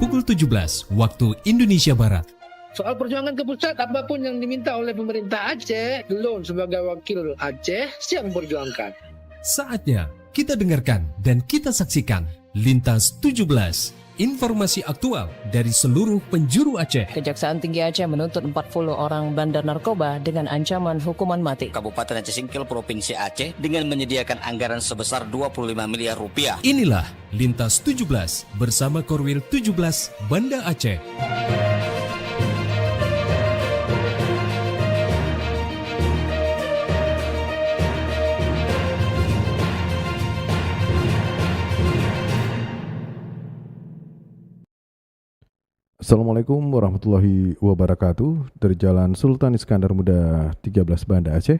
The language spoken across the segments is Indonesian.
pukul 17 waktu Indonesia Barat. Soal perjuangan ke pusat, apapun yang diminta oleh pemerintah Aceh, Lon sebagai wakil Aceh siap memperjuangkan. Saatnya kita dengarkan dan kita saksikan Lintas 17, informasi aktual dari seluruh penjuru Aceh. Kejaksaan Tinggi Aceh menuntut 40 orang bandar narkoba dengan ancaman hukuman mati. Kabupaten Aceh Singkil Provinsi Aceh dengan menyediakan anggaran sebesar 25 miliar rupiah. Inilah Lintas 17 bersama Korwil 17 Banda Aceh. Assalamualaikum warahmatullahi wabarakatuh. Dari Jalan Sultan Iskandar Muda 13 Banda Aceh,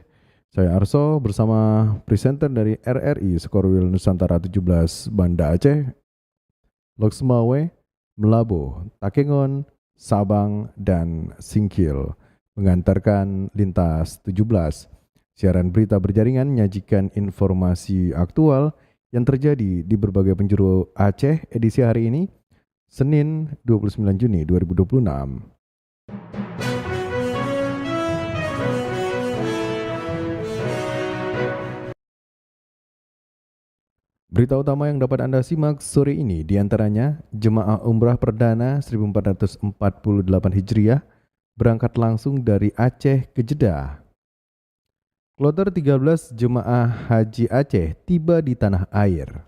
saya Arso bersama presenter dari RRI Sekorwil Nusantara 17 Banda Aceh, Loksmawe, Melabo, Takengon, Sabang, dan Singkil mengantarkan Lintas 17. Siaran berita berjaringan menyajikan informasi aktual yang terjadi di berbagai penjuru Aceh edisi hari ini, Senin 29 Juni 2026. Berita utama yang dapat Anda simak sore ini diantaranya Jemaah Umrah Perdana 1448 Hijriah berangkat langsung dari Aceh ke Jeddah. Kloter 13 Jemaah Haji Aceh tiba di tanah air.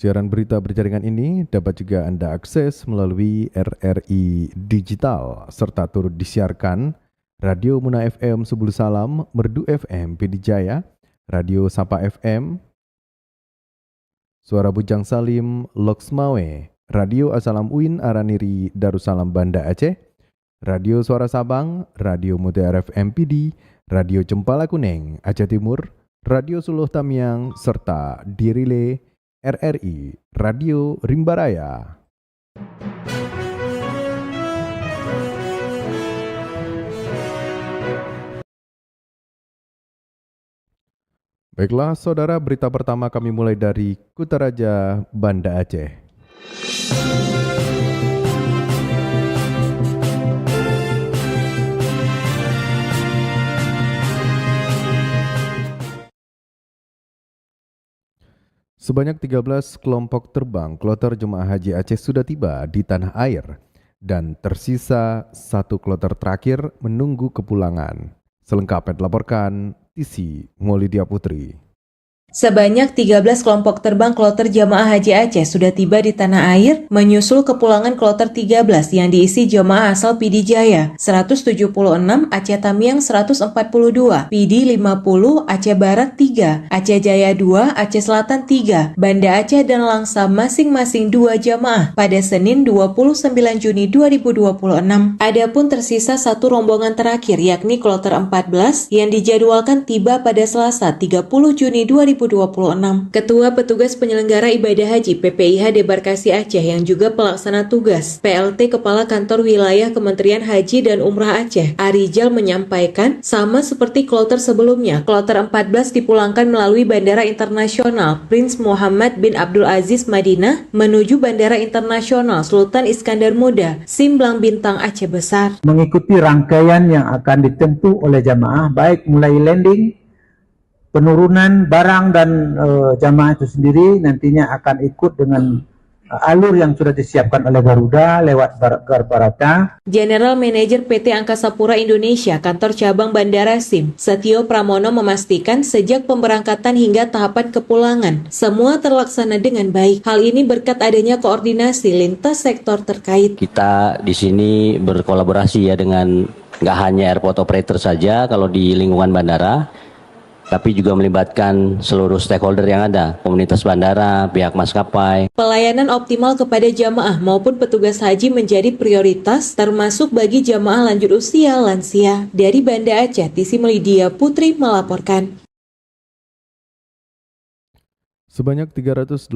Siaran berita berjaringan ini dapat juga Anda akses melalui RRI Digital serta turut disiarkan Radio Muna FM Subul Salam, Merdu FM Pidijaya, Radio Sapa FM, Suara Bujang Salim Loksmawe, Radio Asalam Uin Araniri Darussalam Banda Aceh, Radio Suara Sabang, Radio Mutiara FM PD, Radio Cempala Kuneng Aceh Timur, Radio Suluh Tamiang serta Dirile RRI Radio Rimbaraya. Baiklah saudara, berita pertama kami mulai dari Kutaraja, Banda Aceh. Sebanyak 13 kelompok terbang kloter Jemaah Haji Aceh sudah tiba di tanah air dan tersisa satu kloter terakhir menunggu kepulangan. Selengkapnya dilaporkan Tisi Maulidia Putri. Sebanyak 13 kelompok terbang kloter Jamaah Haji Aceh sudah tiba di tanah air menyusul kepulangan kloter 13 yang diisi jemaah asal PD Jaya 176, Aceh Tamiang 142, PD 50, Aceh Barat 3, Aceh Jaya 2, Aceh Selatan 3, Banda Aceh dan Langsa masing-masing 2 jamaah pada Senin 29 Juni 2026. Adapun tersisa satu rombongan terakhir yakni kloter 14 yang dijadwalkan tiba pada Selasa 30 Juni 2026. Ketua Petugas Penyelenggara Ibadah Haji PPIH Debarkasi Aceh yang juga pelaksana tugas PLT Kepala Kantor Wilayah Kementerian Haji dan Umrah Aceh, Arijal menyampaikan sama seperti kloter sebelumnya, kloter 14 dipulangkan melalui Bandara Internasional Prince Muhammad bin Abdul Aziz Madinah menuju Bandara Internasional Sultan Iskandar Muda Simblang Bintang Aceh Besar. Mengikuti rangkaian yang akan ditempuh oleh jamaah baik mulai landing, penurunan barang dan jamaah itu sendiri nantinya akan ikut dengan alur yang sudah disiapkan oleh Garuda lewat Garbarata. General Manager PT Angkasa Pura Indonesia Kantor Cabang Bandara SIM, Setio Pramono memastikan sejak pemberangkatan hingga tahapan kepulangan, semua terlaksana dengan baik. Hal ini berkat adanya koordinasi lintas sektor terkait. Kita di sini berkolaborasi ya dengan nggak hanya airport operator saja kalau di lingkungan bandara, tapi juga melibatkan seluruh stakeholder yang ada, komunitas bandara, pihak maskapai. Pelayanan optimal kepada jamaah maupun petugas haji menjadi prioritas, termasuk bagi jamaah lanjut usia lansia. Dari Banda Aceh, Tisi Maulidia Putri melaporkan. Sebanyak 386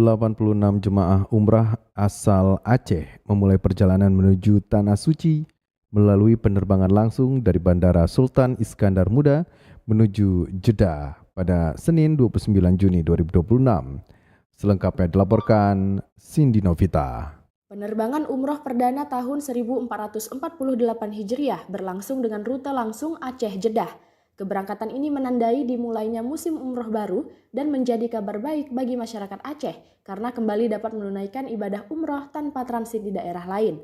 jemaah umrah asal Aceh memulai perjalanan menuju Tanah Suci melalui penerbangan langsung dari Bandara Sultan Iskandar Muda menuju Jeddah pada Senin 29 Juni 2026. Selengkapnya dilaporkan Cindy Novita. Penerbangan umroh perdana tahun 1448 Hijriah berlangsung dengan rute langsung Aceh-Jeddah. Keberangkatan ini menandai dimulainya musim umroh baru dan menjadi kabar baik bagi masyarakat Aceh karena kembali dapat menunaikan ibadah umroh tanpa transit di daerah lain.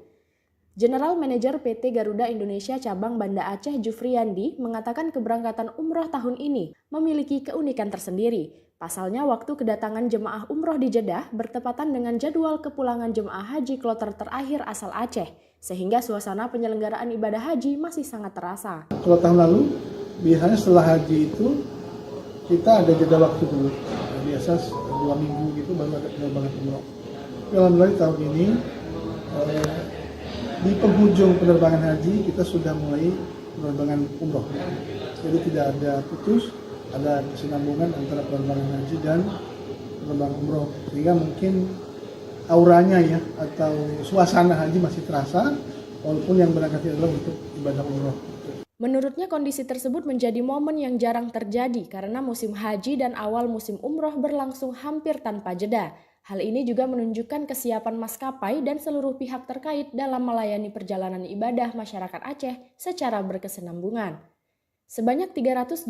General Manager PT Garuda Indonesia Cabang Banda Aceh Jufriyandi mengatakan keberangkatan umroh tahun ini memiliki keunikan tersendiri. Pasalnya waktu kedatangan jemaah umroh di Jeddah bertepatan dengan jadwal kepulangan jemaah haji kloter terakhir asal Aceh, sehingga suasana penyelenggaraan ibadah haji masih sangat terasa. Kalau tahun lalu, biasanya setelah haji itu kita ada jeda waktu dulu. Biasa 2 minggu gitu baru ada penerbangan umroh. Alhamdulillah tahun ini di penghujung penerbangan haji kita sudah mulai penerbangan umroh. Jadi tidak ada putus, ada kesinambungan antara penerbangan haji dan penerbangan umroh. Sehingga mungkin auranya ya atau suasana haji masih terasa walaupun yang berangkat adalah untuk ibadah umroh. Menurutnya kondisi tersebut menjadi momen yang jarang terjadi karena musim haji dan awal musim umroh berlangsung hampir tanpa jeda. Hal ini juga menunjukkan kesiapan maskapai dan seluruh pihak terkait dalam melayani perjalanan ibadah masyarakat Aceh secara berkesinambungan. Sebanyak 386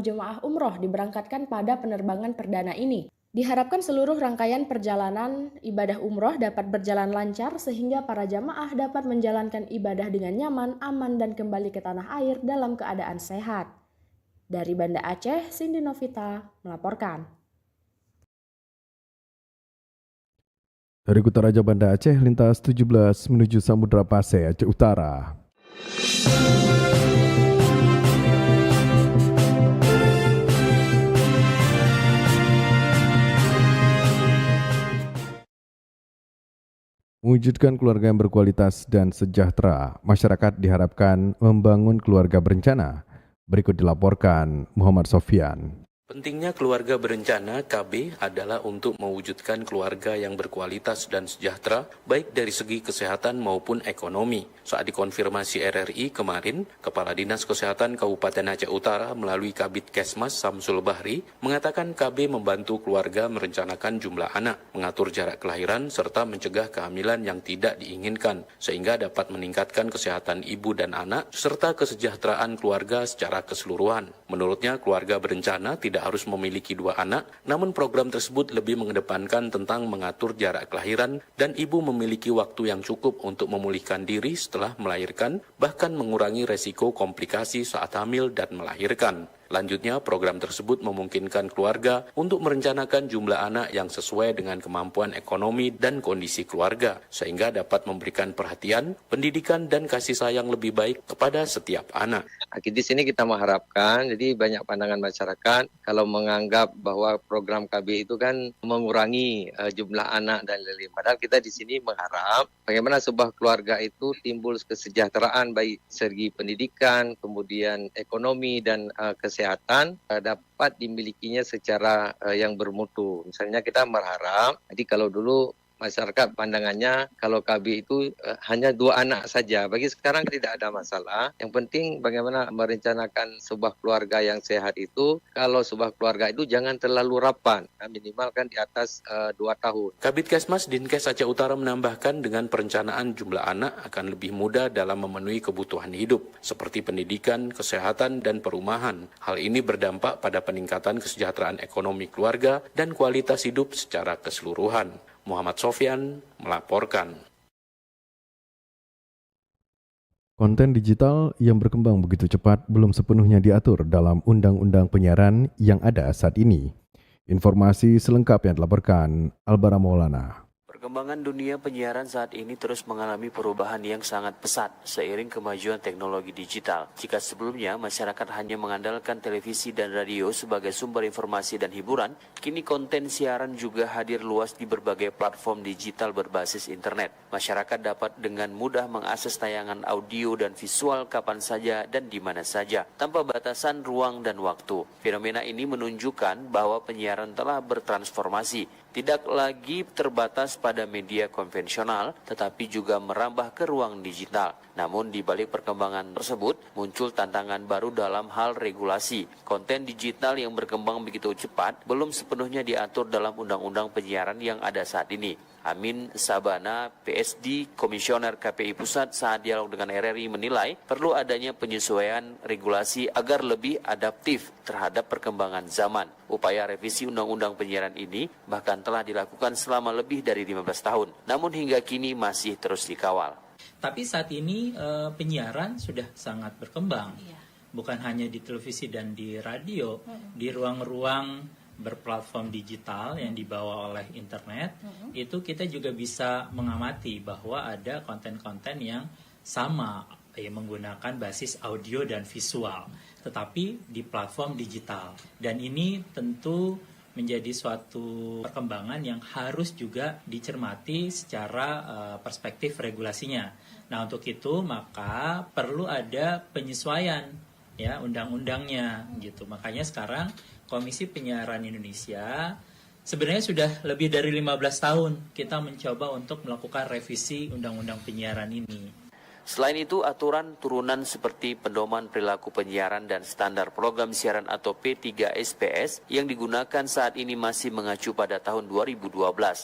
jemaah umroh diberangkatkan pada penerbangan perdana ini. Diharapkan seluruh rangkaian perjalanan ibadah umroh dapat berjalan lancar sehingga para jamaah dapat menjalankan ibadah dengan nyaman, aman, dan kembali ke tanah air dalam keadaan sehat. Dari Banda Aceh, Cindy Novita melaporkan. Dari Kutaraja Banda Aceh, lintas 17 menuju Samudra Pasai, Aceh Utara. Mewujudkan keluarga yang berkualitas dan sejahtera, masyarakat diharapkan membangun keluarga berencana. Berikut dilaporkan Muhammad Sofyan. Pentingnya keluarga berencana KB adalah untuk mewujudkan keluarga yang berkualitas dan sejahtera baik dari segi kesehatan maupun ekonomi. Saat dikonfirmasi RRI kemarin, Kepala Dinas Kesehatan Kabupaten Aceh Utara melalui Kabid Kesmas Samsul Bahri mengatakan KB membantu keluarga merencanakan jumlah anak, mengatur jarak kelahiran serta mencegah kehamilan yang tidak diinginkan sehingga dapat meningkatkan kesehatan ibu dan anak serta kesejahteraan keluarga secara keseluruhan. Menurutnya keluarga berencana tidak harus memiliki 2 anak, namun program tersebut lebih mengedepankan tentang mengatur jarak kelahiran dan ibu memiliki waktu yang cukup untuk memulihkan diri setelah melahirkan, bahkan mengurangi resiko komplikasi saat hamil dan melahirkan. Lanjutnya, program tersebut memungkinkan keluarga untuk merencanakan jumlah anak yang sesuai dengan kemampuan ekonomi dan kondisi keluarga, sehingga dapat memberikan perhatian, pendidikan, dan kasih sayang lebih baik kepada setiap anak. Di sini kita mengharapkan, jadi banyak pandangan masyarakat kalau menganggap bahwa program KB itu kan mengurangi jumlah anak dan lain-lain. Padahal kita di sini mengharap bagaimana sebuah keluarga itu timbul kesejahteraan baik segi pendidikan, kemudian ekonomi dan kesehatan dapat dimilikinya secara yang bermutu. Misalnya kita berharap, jadi kalau dulu masyarakat pandangannya kalau KB itu hanya 2 anak saja. Bagi sekarang tidak ada masalah. Yang penting bagaimana merencanakan sebuah keluarga yang sehat itu. Kalau sebuah keluarga itu jangan terlalu rapan. Minimal kan di atas 2 tahun. Kabid Kesmas Dinkes Aceh Utara menambahkan dengan perencanaan jumlah anak akan lebih mudah dalam memenuhi kebutuhan hidup seperti pendidikan, kesehatan, dan perumahan. Hal ini berdampak pada peningkatan kesejahteraan ekonomi keluarga dan kualitas hidup secara keseluruhan. Muhammad Sofyan melaporkan. Konten digital yang berkembang begitu cepat belum sepenuhnya diatur dalam Undang-Undang Penyiaran yang ada saat ini. Informasi selengkapnya dilaporkan Albara Maulana. Perkembangan dunia penyiaran saat ini terus mengalami perubahan yang sangat pesat seiring kemajuan teknologi digital. Jika sebelumnya masyarakat hanya mengandalkan televisi dan radio sebagai sumber informasi dan hiburan, kini konten siaran juga hadir luas di berbagai platform digital berbasis internet. Masyarakat dapat dengan mudah mengakses tayangan audio dan visual kapan saja dan di mana saja, tanpa batasan ruang dan waktu. Fenomena ini menunjukkan bahwa penyiaran telah bertransformasi tidak lagi terbatas pada media konvensional, tetapi juga merambah ke ruang digital. Namun di balik perkembangan tersebut, muncul tantangan baru dalam hal regulasi. Konten digital yang berkembang begitu cepat belum sepenuhnya diatur dalam undang-undang penyiaran yang ada saat ini. Amin Sabana, PSD, Komisioner KPI Pusat saat dialog dengan RRI menilai perlu adanya penyesuaian regulasi agar lebih adaptif terhadap perkembangan zaman. Upaya revisi undang-undang penyiaran ini bahkan telah dilakukan selama lebih dari 15 tahun, namun hingga kini masih terus dikawal. Tapi saat ini penyiaran sudah sangat berkembang, bukan hanya di televisi dan di radio, di ruang-ruang berplatform digital yang dibawa oleh internet, itu kita juga bisa mengamati bahwa ada konten-konten yang sama menggunakan basis audio dan visual, tetapi di platform digital. Dan ini tentu menjadi suatu perkembangan yang harus juga dicermati secara perspektif regulasinya. Nah, untuk itu maka perlu ada penyesuaian ya undang-undangnya gitu. Makanya sekarang Komisi Penyiaran Indonesia sebenarnya sudah lebih dari 15 tahun kita mencoba untuk melakukan revisi undang-undang penyiaran ini. Selain itu, aturan turunan seperti pedoman perilaku penyiaran dan standar program siaran atau P3SPS yang digunakan saat ini masih mengacu pada tahun 2012.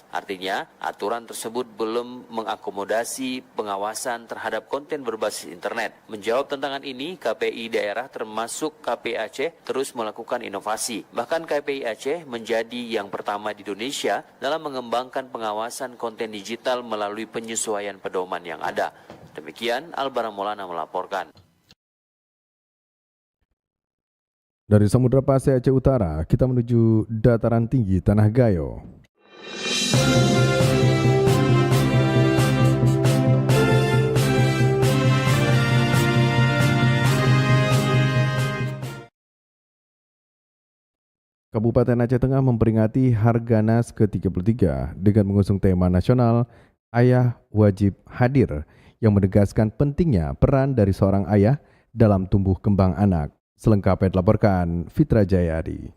Artinya, aturan tersebut belum mengakomodasi pengawasan terhadap konten berbasis internet. Menjawab tantangan ini, KPI daerah termasuk KPI Aceh terus melakukan inovasi. Bahkan KPI Aceh menjadi yang pertama di Indonesia dalam mengembangkan pengawasan konten digital melalui penyesuaian pedoman yang ada. Demikian Albara Maulana melaporkan. Dari Samudra Pasai Aceh Utara, kita menuju dataran tinggi Tanah Gayo. Kabupaten Aceh Tengah memperingati Harganas ke-33 dengan mengusung tema nasional Ayah Wajib Hadir, yang menegaskan pentingnya peran dari seorang ayah dalam tumbuh kembang anak. Selengkapnya dilaporkan Fitra Jayadi.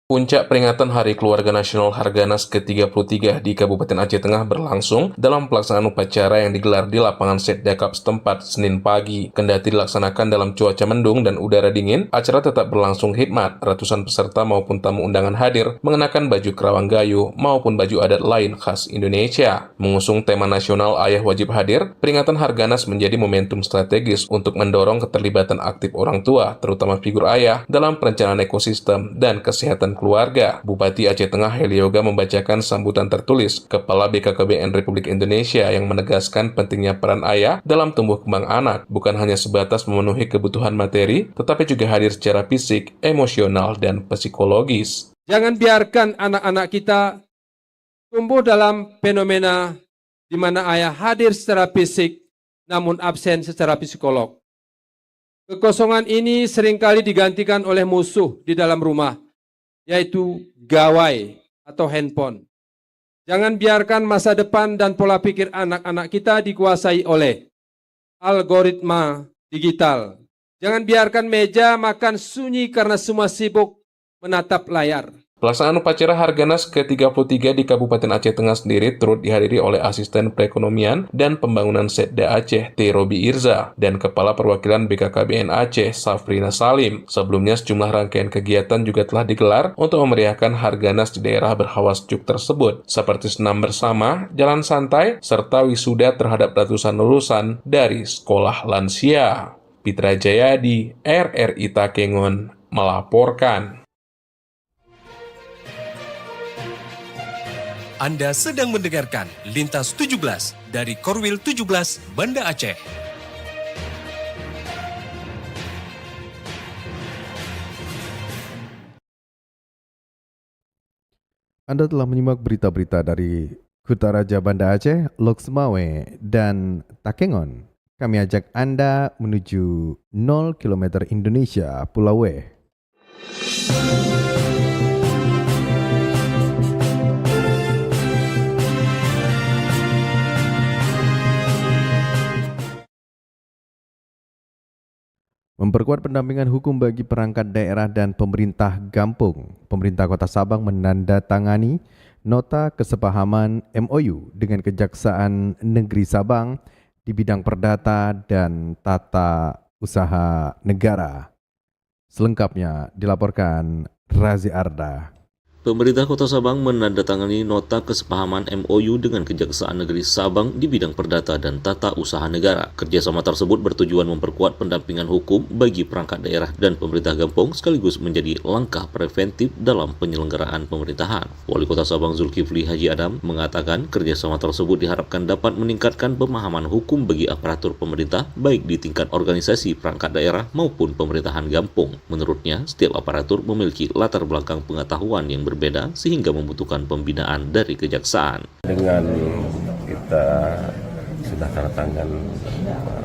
Puncak peringatan Hari Keluarga Nasional Harganas ke-33 di Kabupaten Aceh Tengah berlangsung dalam pelaksanaan upacara yang digelar di lapangan Setdakap setempat Senin pagi. Kendati dilaksanakan dalam cuaca mendung dan udara dingin, acara tetap berlangsung hikmat. Ratusan peserta maupun tamu undangan hadir mengenakan baju kerawang gayo maupun baju adat lain khas Indonesia. Mengusung tema nasional Ayah Wajib Hadir, peringatan Harganas menjadi momentum strategis untuk mendorong keterlibatan aktif orang tua, terutama figur ayah, dalam perencanaan ekosistem dan kesehatan keluarga. Bupati Aceh Tengah Heli Yoga membacakan sambutan tertulis Kepala BKKBN Republik Indonesia yang menegaskan pentingnya peran ayah dalam tumbuh kembang anak, bukan hanya sebatas memenuhi kebutuhan materi, tetapi juga hadir secara fisik, emosional, dan psikologis. Jangan biarkan anak-anak kita tumbuh dalam fenomena di mana ayah hadir secara fisik, namun absen secara psikolog. Kekosongan ini seringkali digantikan oleh musuh di dalam rumah, yaitu gawai atau handphone. Jangan biarkan masa depan dan pola pikir anak-anak kita dikuasai oleh algoritma digital. Jangan biarkan meja makan sunyi karena semua sibuk menatap layar. Pelaksanaan upacara Harganas ke-33 di Kabupaten Aceh Tengah sendiri turut dihadiri oleh Asisten Perekonomian dan Pembangunan Setda Aceh, T. Robi Irza, dan Kepala Perwakilan BKKBN Aceh, Safrina Salim. Sebelumnya sejumlah rangkaian kegiatan juga telah digelar untuk memeriahkan Harganas di daerah berhawas juk tersebut, seperti senam bersama, jalan santai, serta wisuda terhadap ratusan lulusan dari sekolah lansia. Fitra Jayadi, RRI Takengon, melaporkan. Anda sedang mendengarkan Lintas 17 dari Korwil 17 Banda Aceh. Anda telah menyimak berita-berita dari Kutaraja Banda Aceh, Loksmawe, dan Takengon. Kami ajak Anda menuju 0 km Indonesia, Pulau W. Memperkuat pendampingan hukum bagi perangkat daerah dan pemerintah Gampung, pemerintah Kota Sabang menandatangani nota kesepahaman MOU dengan Kejaksaan Negeri Sabang di bidang perdata dan tata usaha negara. Selengkapnya dilaporkan Razi Arda. Pemerintah Kota Sabang menandatangani nota kesepahaman MOU dengan Kejaksaan Negeri Sabang di bidang perdata dan tata usaha negara. Kerjasama tersebut bertujuan memperkuat pendampingan hukum bagi perangkat daerah dan pemerintah kampung sekaligus menjadi langkah preventif dalam penyelenggaraan pemerintahan. Wali Kota Sabang Zulkifli Haji Adam mengatakan kerjasama tersebut diharapkan dapat meningkatkan pemahaman hukum bagi aparatur pemerintah baik di tingkat organisasi perangkat daerah maupun pemerintahan kampung. Menurutnya, setiap aparatur memiliki latar belakang pengetahuan yang berbeda sehingga membutuhkan pembinaan dari kejaksaan. Dengan kita sudah tanda tangan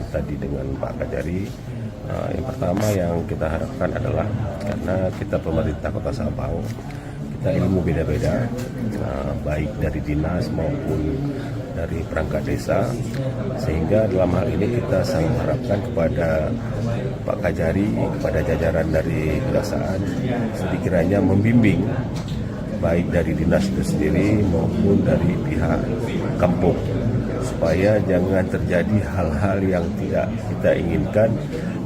tadi dengan Pak Kajari, yang pertama yang kita harapkan adalah karena kita pemerintah Kota Sabang, kita ilmu beda-beda, baik dari dinas maupun dari perangkat desa, sehingga dalam hal ini kita sangat harapkan kepada Pak Kajari, kepada jajaran dari kejaksaan, sekiranya membimbing baik dari dinas itu sendiri maupun dari pihak kampung, supaya jangan terjadi hal-hal yang tidak kita inginkan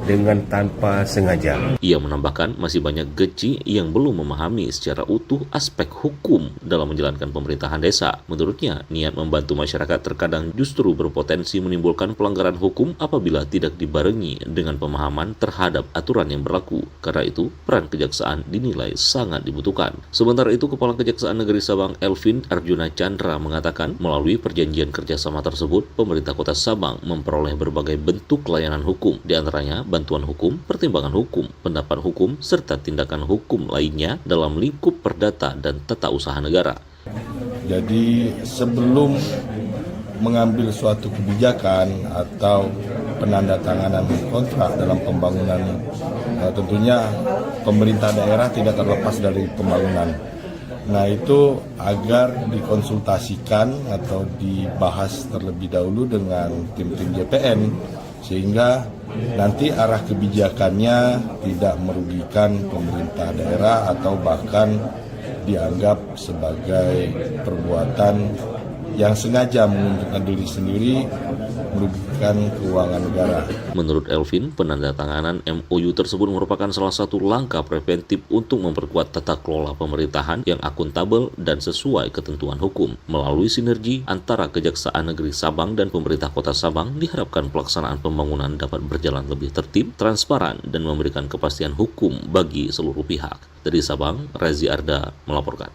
dengan tanpa sengaja. Ia menambahkan masih banyak geci yang belum memahami secara utuh aspek hukum dalam menjalankan pemerintahan desa. Menurutnya, niat membantu masyarakat terkadang justru berpotensi menimbulkan pelanggaran hukum apabila tidak dibarengi dengan pemahaman terhadap aturan yang berlaku. Karena itu, peran kejaksaan dinilai sangat dibutuhkan. Sementara itu, Kepala Kejaksaan Negeri Sabang Elvin Arjuna Chandra mengatakan melalui perjanjian kerjasama tersebut, pemerintah Kota Sabang memperoleh berbagai bentuk layanan hukum, di antaranya bantuan hukum, pertimbangan hukum, pendapat hukum, serta tindakan hukum lainnya dalam lingkup perdata dan tata usaha negara. Jadi sebelum mengambil suatu kebijakan atau penandatanganan kontrak dalam pembangunan, tentunya pemerintah daerah tidak terlepas dari pembangunan. Nah, itu agar dikonsultasikan atau dibahas terlebih dahulu dengan tim-tim JPN, sehingga nanti arah kebijakannya tidak merugikan pemerintah daerah atau bahkan dianggap sebagai perbuatan yang sengaja menguntungkan diri sendiri, merugikan keuangan negara. Menurut Elvin, penandatanganan MOU tersebut merupakan salah satu langkah preventif untuk memperkuat tata kelola pemerintahan yang akuntabel dan sesuai ketentuan hukum. Melalui sinergi antara Kejaksaan Negeri Sabang dan pemerintah Kota Sabang, diharapkan pelaksanaan pembangunan dapat berjalan lebih tertib, transparan, dan memberikan kepastian hukum bagi seluruh pihak. Dari Sabang, Razi Arda melaporkan.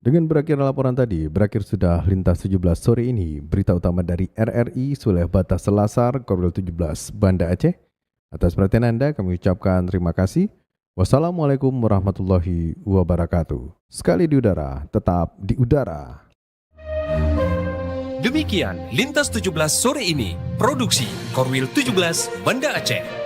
Dengan berakhir laporan tadi, berakhir sudah Lintas 17 sore ini. Berita utama dari RRI Sulawesi Batas Selasar, Korwil 17, Banda Aceh. Atas perhatian Anda, kami ucapkan terima kasih. Wassalamualaikum warahmatullahi wabarakatuh. Sekali di udara, tetap di udara. Demikian Lintas 17 sore ini. Produksi Korwil 17, Banda Aceh.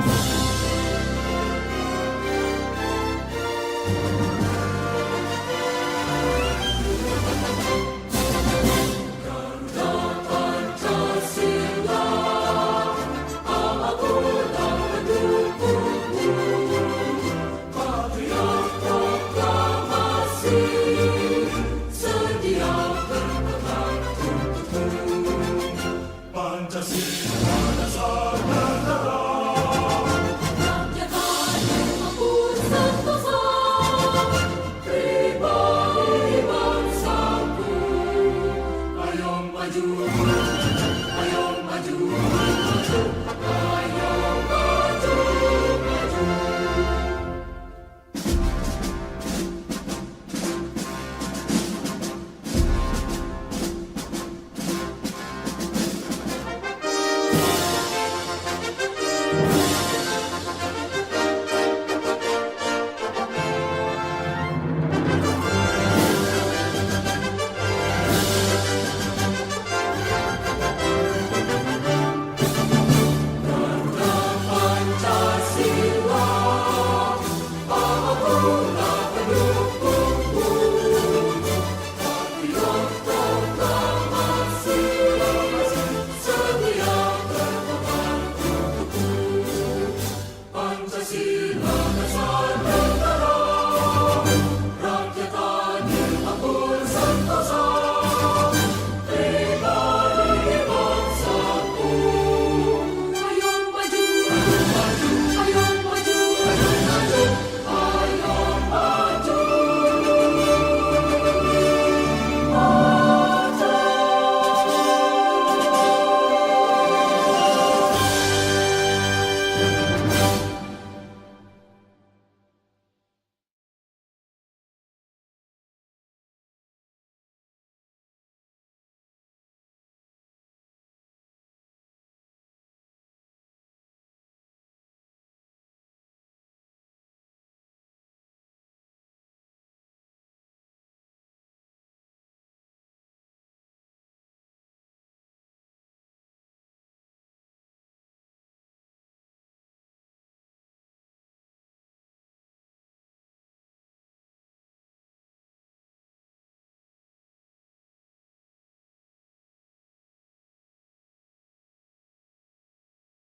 Sabang.